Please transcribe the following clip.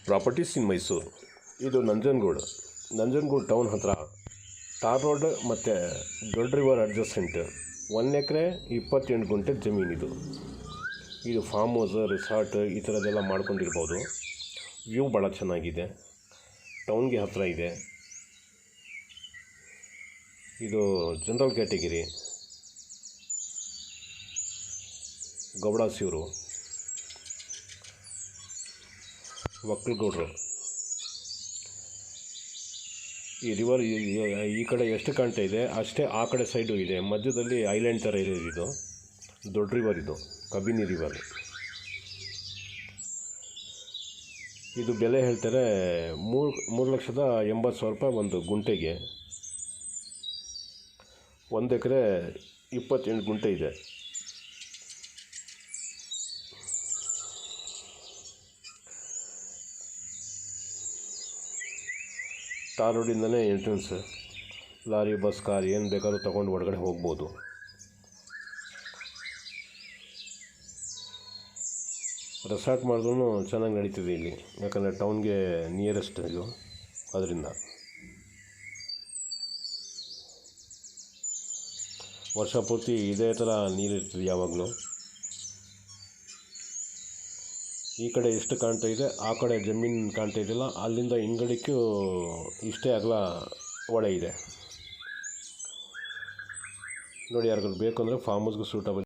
Properties ಇನ್ ಮೈಸೂರು. ಇದು Nanjangud town ಹತ್ರ tar road ಮತ್ತು ದೊಡ್ಡ ರಿವರ್ ಅಡ್ಜಸೆಂಟ್ 1 ಎಕರೆ 28 ಗುಂಟೆ ಜಮೀನಿದು. ಇದು ಫಾರ್ಮ್ ಹೌಸ್, ರಿಸಾರ್ಟ್ ಈ ಥರದ್ದೆಲ್ಲ ಮಾಡ್ಕೊಂಡಿರ್ಬೋದು. ವ್ಯೂ ಭಾಳ ಚೆನ್ನಾಗಿದೆ, ಟೌನ್ಗೆ ಹತ್ತಿರ ಇದೆ. ಇದು ಜನರಲ್ ಕ್ಯಾಟಗಿರಿ, ಗೌಡಾಸ್ ಇವರು, ಒಕ್ಕಲಗೌಡರು. ಈ ರಿವರ್ ಈ ಕಡೆ ಎಷ್ಟು ಕಾಣ್ತಾ ಇದೆ ಅಷ್ಟೇ ಆ ಕಡೆ ಸೈಡು ಇದೆ. ಮಧ್ಯದಲ್ಲಿ ಐಲ್ಯಾಂಡ್ ಥರ ಇದೆ. ಇದು ದೊಡ್ಡ ರಿವರ್, ಇದು ಕಬಿನಿ ರಿವರ್. ಇದು ಬೆಲೆ ಹೇಳ್ತಾರೆ 3,80,000 ರೂಪಾಯಿ ಒಂದು ಗುಂಟೆಗೆ. 1 ಎಕರೆ 28 ಗುಂಟೆ ಇದೆ. ಟಾರ್ ರೋಡಿಂದನೇ ಎಂಟ್ರೆನ್ಸ್. ಲಾರಿ, ಬಸ್, ಕಾರ್ ಏನು ಬೇಕಾದ್ರೂ ತೊಗೊಂಡು ಒಳಗಡೆ ಹೋಗ್ಬೋದು. ರೆಸಾರ್ಟ್ ಮಾಡಿದ್ರೂ ಚೆನ್ನಾಗಿ ನಡೀತಿದೆ ಇಲ್ಲಿ, ಯಾಕಂದರೆ ಟೌನ್ಗೆ ನಿಯರೆಸ್ಟ್ ಇದು. ಅದರಿಂದ ವರ್ಷ ಪೂರ್ತಿ ಇದೇ ಥರ ನೀರಿರ್ತದೆ ಯಾವಾಗಲೂ. ಈ ಕಡೆ ಎಷ್ಟು ಕಾಣ್ತಾ ಇದೆ ಆ ಕಡೆ ಜಮೀನು ಕಾಣ್ತಾ ಇದೆಯಲ್ಲ, ಅಲ್ಲಿಂದ ಹಿಂಗಡಿಕ್ಕೂ ಇಷ್ಟೇ ಅಗಲ ಹೊಳೆ ಇದೆ ನೋಡಿ. ಯಾರಿಗಾದ್ರು ಬೇಕು ಅಂದರೆ ಫಾರ್ಮ್ ಹೌಸ್ಗೂ ಸೂಟಬಲ್.